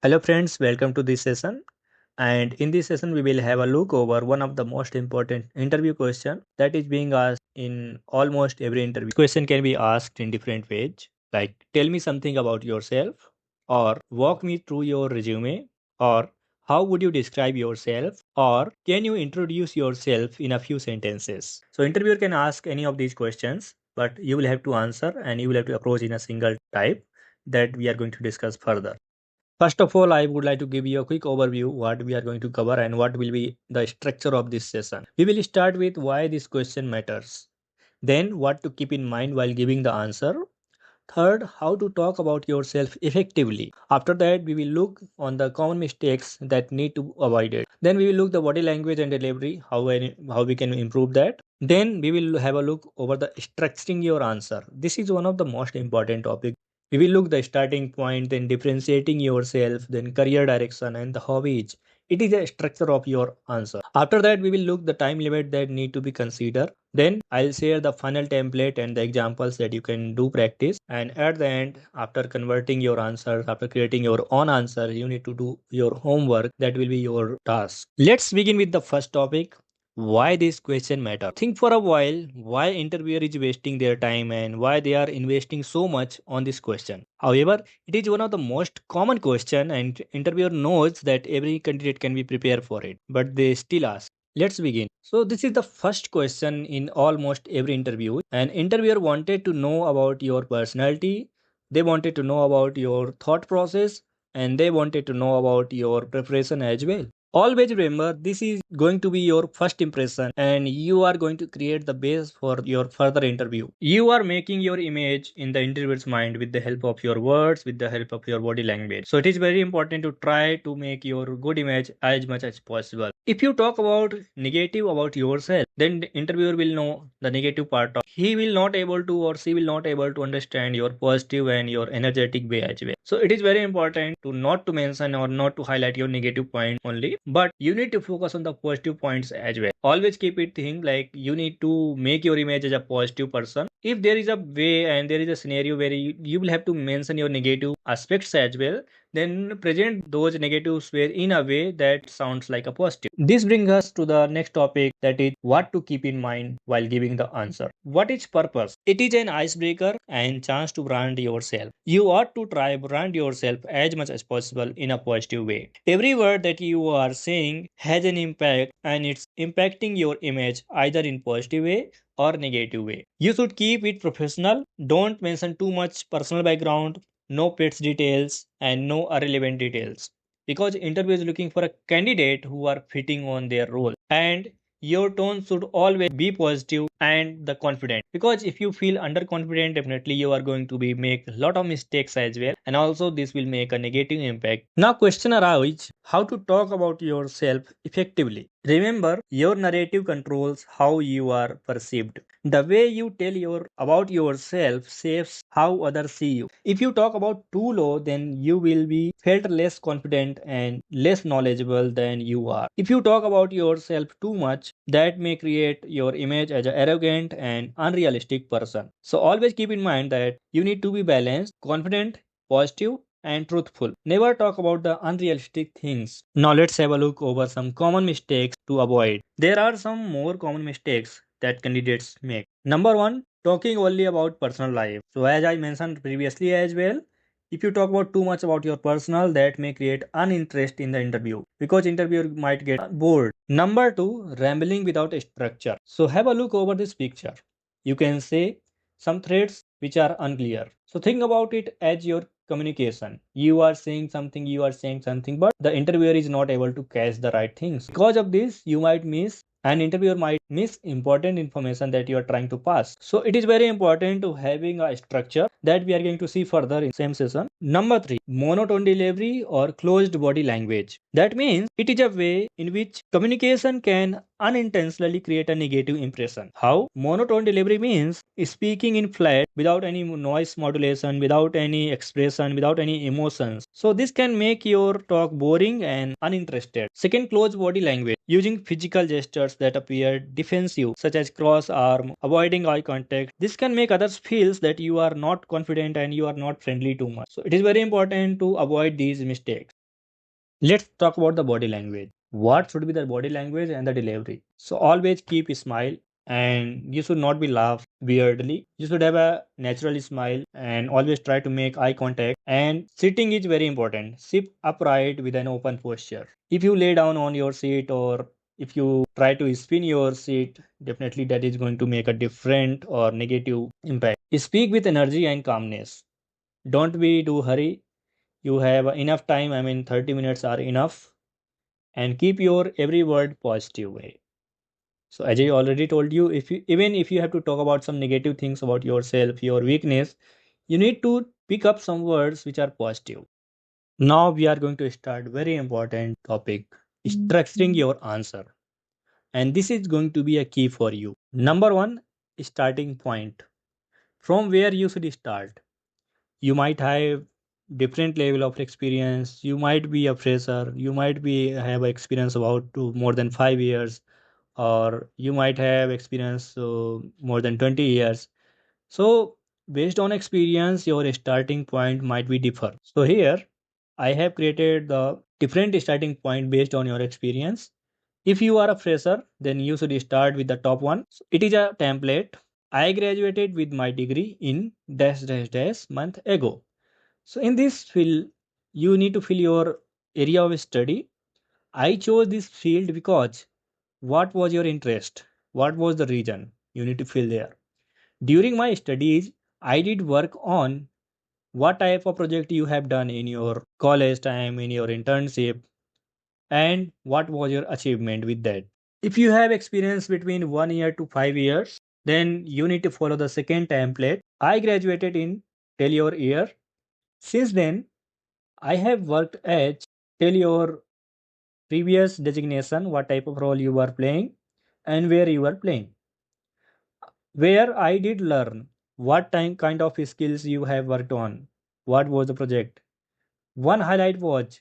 Hello friends, welcome to this session. And in this session, we will have a look over one of the most important interview question that is being asked in almost every interview. This question can be asked in different ways, like tell me something about yourself, or walk me through your resume, or how would you describe yourself, or can you introduce yourself in a few sentences? So interviewer can ask any of these questions, but you will have to answer and you will have to approach in a single type that we are going to discuss further. First of all, I would like to give you a quick overview what we are going to cover and what will be the structure of this session. We will start with why this question matters. Then what to keep in mind while giving the answer. Third, how to talk about yourself effectively. After that, we will look on the common mistakes that need to avoid it. Then we will look the body language and delivery, how we can improve that. Then we will have a look over the structuring your answer. This is one of the most important topic. We will look the starting point, then differentiating yourself, then career direction and the hobbies. It is a structure of your answer. After that, we will look the time limit that need to be considered. Then I'll share the funnel template and the examples that you can do practice. And at the end, after converting your answers, after creating your own answer, you need to do your homework. That will be your task. Let's begin with the first topic. Why this question matter? Think for a while why interviewer is wasting their time and why they are investing so much on this question. However, it is one of the most common question and interviewer knows that every candidate can be prepared for it, but they still ask. Let's begin. So this is the first question in almost every interview. An interviewer wanted to know about your personality, they wanted to know about your thought process, and they wanted to know about your preparation as well. Always remember, this is going to be your first impression and you are going to create the base for your further interview. You are making your image in the interviewer's mind with the help of your words, with the help of your body language. So it is very important to try to make your good image as much as possible. If you talk about negative about yourself, then the interviewer will know the negative part of. He will not able to or she will not able to understand your positive and your energetic way as well. So it is very important to not to mention or not to highlight your negative point only, but you need to focus on the positive points as well. Always keep it think like you need to make your image as a positive person. If there is a way and there is a scenario where you will have to mention your negative aspects as well, then present those negatives where in a way that sounds like a positive. This brings us to the next topic, that is what to keep in mind while giving the answer. What is purpose? It is an icebreaker and chance to brand yourself. You ought to try brand yourself as much as possible in a positive way. Every word that you are saying has an impact and it's impacting your image either in positive way or negative way. You should keep it professional. Don't mention too much personal background, no pets details and no irrelevant details, because interview is looking for a candidate who are fitting on their role. And your tone should always be positive and the confident, because if you feel underconfident, definitely you are going to be make a lot of mistakes as well, and also this will make a negative impact. Now question arises, how to talk about yourself effectively. Remember, your narrative controls how you are perceived. The way you tell your about yourself shapes how others see you. If you talk about too low, then you will be felt less confident and less knowledgeable than you are. If you talk about yourself too much, that may create your image as an arrogant and unrealistic person. So always keep in mind that you need to be balanced, confident, positive, and truthful. Never talk about the unrealistic things. Now let's have a look over some common mistakes to avoid. There are some more common mistakes that candidates make. Number one, talking only about personal life. So as I mentioned previously as well, if you talk about too much about your personal, that may create uninterest in the interview, because interviewer might get bored. Number two, rambling without a structure. So have a look over this picture. You can say some threads which are unclear. So think about it as your communication. You are saying something, but the interviewer is not able to catch the right things. Because of this, you might miss an interviewer might miss important information that you are trying to pass. So it is very important to having a structure that we are going to see further in same session. Number three, monotone delivery or closed body language. That means it is a way in which communication can unintentionally create a negative impression. How? Monotone delivery means speaking in flat without any noise modulation, without any expression, without any emotions. So this can make your talk boring and uninterested. Second, closed body language. Using physical gestures that appear defensive, such as cross arm, avoiding eye contact. This can make others feel that you are not confident and you are not friendly too much. So it is very important to avoid these mistakes. Let's talk about the body language. What should be the body language and the delivery? So always keep a smile, and you should not be laugh weirdly. You should have a natural smile and always try to make eye contact. And sitting is very important. Sit upright with an open posture. If you lay down on your seat or if you try to spin your seat, definitely that is going to make a different or negative impact. Speak with energy and calmness. Don't be too hurry. You have enough time. I mean, 30 minutes are enough, and keep your every word positive way. So as I already told you, if you even if you have to talk about some negative things about yourself, your weakness, you need to pick up some words which are positive. Now we are going to start very important topic, structuring your answer. And this is going to be a key for you. Number one, starting point. From where you should start. You might have different level of experience. You might be a fresher. You might be have experience about more than 5 years, or you might have experience more than 20 years. So based on experience, your starting point might be differ. So here I have created the different starting point based on your experience. If you are a fresher, then you should start with the top one. So it is a template. I graduated with my degree in dash dash dash month ago. So in this field, you need to fill your area of study. I chose this field because what was your interest? What was the reason? You need to fill there. During my studies, I did work on what type of project you have done in your college time, in your internship, and what was your achievement with that. If you have experience between 1 year to 5 years, then you need to follow the second template. I graduated in tell your year. Since then, I have worked as tell your previous designation, what type of role you were playing, and where you were playing. Where I did learn what time kind of skills you have worked on, what was the project. One highlight was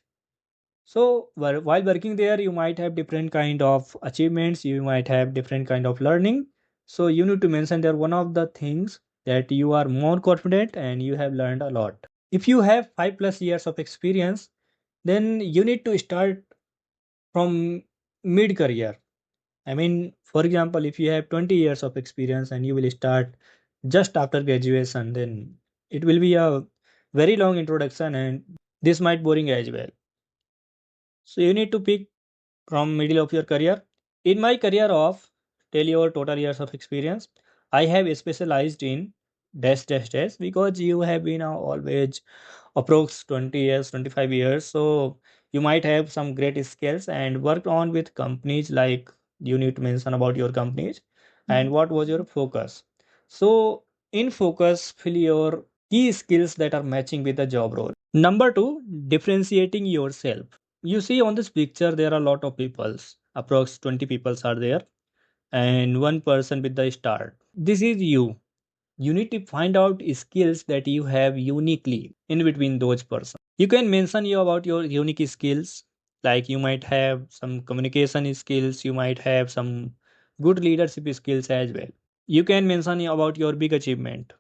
so while working there, you might have different kind of achievements, you might have different kind of learning. So you need to mention there one of the things that you are more confident and you have learned a lot. If you have 5 plus years of experience, then you need to start from mid career. I mean, for example, if you have 20 years of experience and you will start just after graduation, then it will be a very long introduction and this might boring as well. So you need to pick from middle of your career. In my career of tell your total years of experience, I have specialized in dash dash dash because you have been always approx 20 years 25 years, so you might have some great skills and worked on with companies like you need to mention about your companies and what was your focus. So in focus fill your key skills that are matching with the job role. Number two, differentiating yourself. You see on this picture there are a lot of peoples, approx 20 peoples are there, and one person with the star. This is you. You need to find out skills that you have uniquely in between those persons. You can mention you about your unique skills, like you might have some communication skills, you might have some good leadership skills as well. You can mention about your big achievement.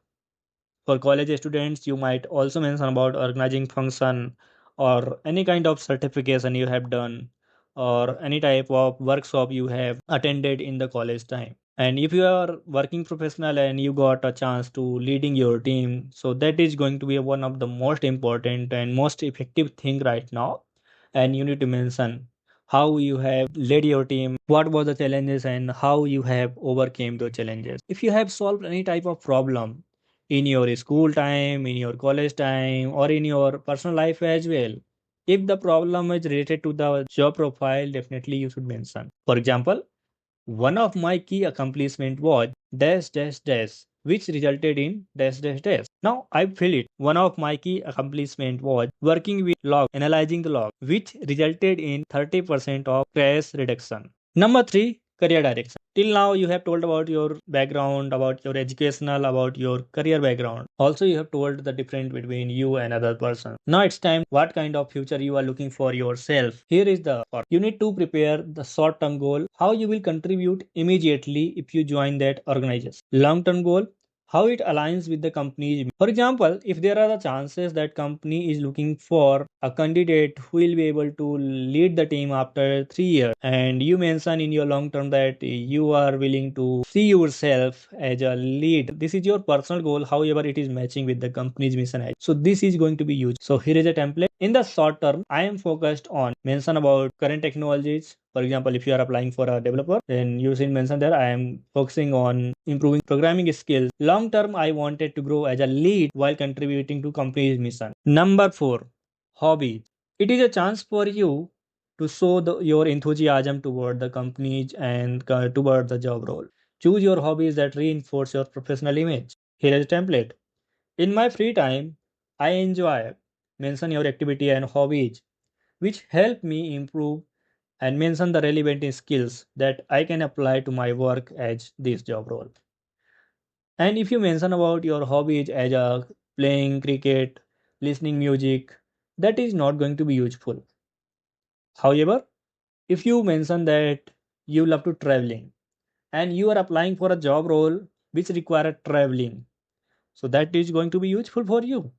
For college students, you might also mention about organizing function or any kind of certification you have done or any type of workshop you have attended in the college time. And if you are working professional and you got a chance to leading your team, so that is going to be one of the most important and most effective thing right now. And you need to mention how you have led your team, what were the challenges and how you have overcame those challenges. If you have solved any type of problem in your school time, in your college time, or in your personal life as well, if the problem is related to the job profile, definitely you should mention. For example, one of my key accomplishment was dash dash dash, which resulted in dash dash dash. Now I feel it. One of my key accomplishment was working with log, analyzing the log, which resulted in 30% of crash reduction. Number three, career direction. Till now, you have told about your background, about your educational, about your career background. Also, you have told the difference between you and other person. Now it's time what kind of future you are looking for yourself. Here is the part. You need to prepare the short-term goal, how you will contribute immediately if you join that organization. Long-term goal, how it aligns with the company's. For example, if there are the chances that company is looking for a candidate who will be able to lead the team after 3 years, and you mention in your long term that you are willing to see yourself as a lead, this is your personal goal, however it is matching with the company's mission. So this is going to be used. So here is a template. In the short term, I am focused on mention about current technologies. For example, if you are applying for a developer, then you should mention there I am focusing on improving programming skills. Long term, I wanted to grow as a lead while contributing to company's mission. Number 4, hobbies. It is a chance for you to show your enthusiasm toward the companies and toward the job role. Choose your hobbies that reinforce your professional image. Here is a template. In my free time, I enjoy mention your activity and hobbies which help me improve and mention the relevant skills that I can apply to my work as this job role. And if you mention about your hobbies as a playing cricket, listening music, that is not going to be useful. However, if you mention that you love to traveling and you are applying for a job role which require traveling, so that is going to be useful for you.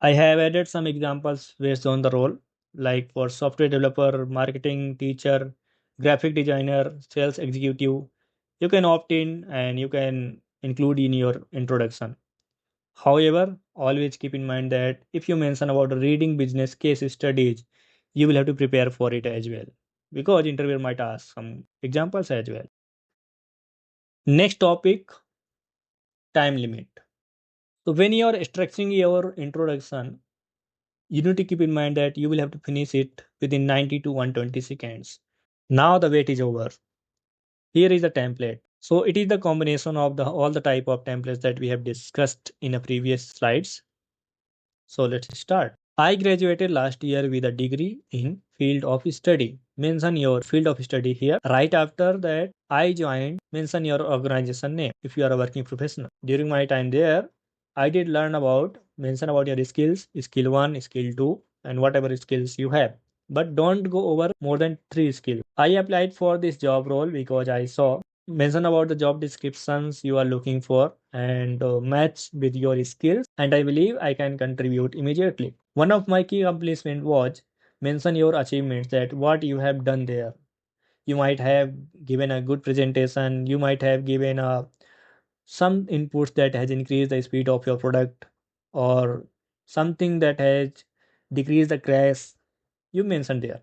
I have added some examples based on the role, like for software developer, marketing teacher, graphic designer, sales executive. You can opt in and you can include in your introduction. However, always keep in mind that if you mention about reading business case studies, you will have to prepare for it as well because interviewer might ask some examples as well. Next topic, time limit. So when you are structuring your introduction, you need to keep in mind that you will have to finish it within 90 to 120 seconds. Now the wait is over. Here is the template. So it is the combination of the all the type of templates that we have discussed in a previous slides. So let's start. I graduated last year with a degree in field of study. Mention your field of study here. Right after that, I joined. Mention your organization name if you are a working professional. During my time there, I did learn about mention about your skills, skill 1, skill 2, and whatever skills you have. But don't go over more than 3 skills. I applied for this job role because I saw mention about the job descriptions you are looking for and match with your skills, and I believe I can contribute immediately. One of my key accomplishment was mention your achievements, that what you have done there. You might have given a good presentation, you might have given some inputs that has increased the speed of your product, or something that has decreased the crash you mentioned there,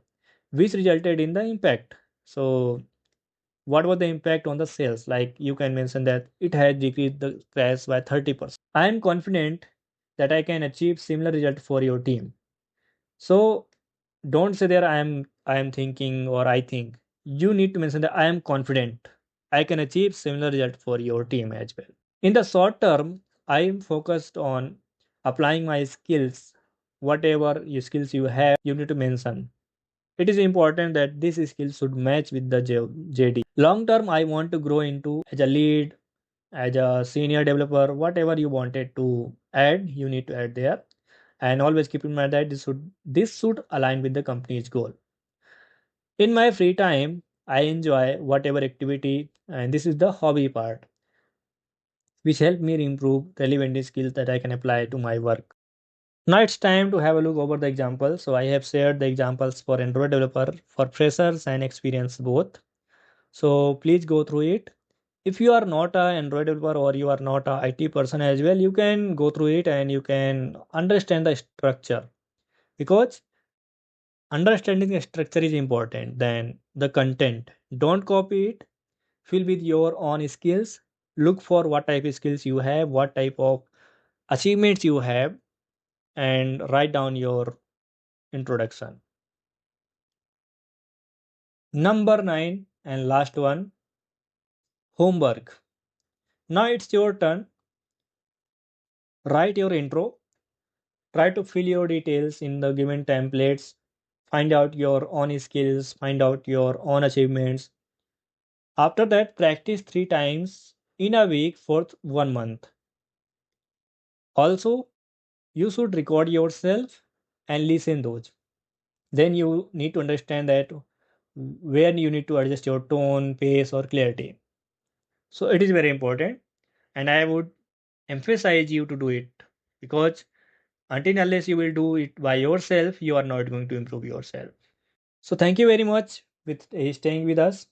which resulted in the impact. So what was the impact on the sales? Like you can mention that it has decreased the crash by 30%. I am confident that I can achieve similar result for your team. So don't say there I am thinking or I think. You need to mention that I am confident I can achieve similar result for your team as well. In the short term, I am focused on applying my skills. Whatever your skills you have, you need to mention. It is important that this skill should match with the JD. Long term, I want to grow into as a lead, as a senior developer, whatever you wanted to add, you need to add there. And always keep in mind that this should align with the company's goal. In my free time, I enjoy whatever activity, and this is the hobby part, which help me improve relevant skills that I can apply to my work. Now it's time to have a look over the examples. So I have shared the examples for Android developer, for freshers and experienced both. So please go through it. If you are not an Android developer or you are not a IT person as well, you can go through it and you can understand the structure, because understanding the structure is important than the content. Don't copy it, fill with your own skills. Look for what type of skills you have, what type of achievements you have, and write down your introduction. Number 9 and last one, homework. Now it's your turn. Write your intro. Try to fill your details in the given templates. Find out your own skills, find out your own achievements. After that, practice 3 times in a week for 1 month. Also, you should record yourself and listen those. Then you need to understand that where you need to adjust your tone, pace, or clarity. So it is very important. and I would emphasize you to do it, because until unless you will do it by yourself, you are not going to improve yourself. So thank you very much with staying with us.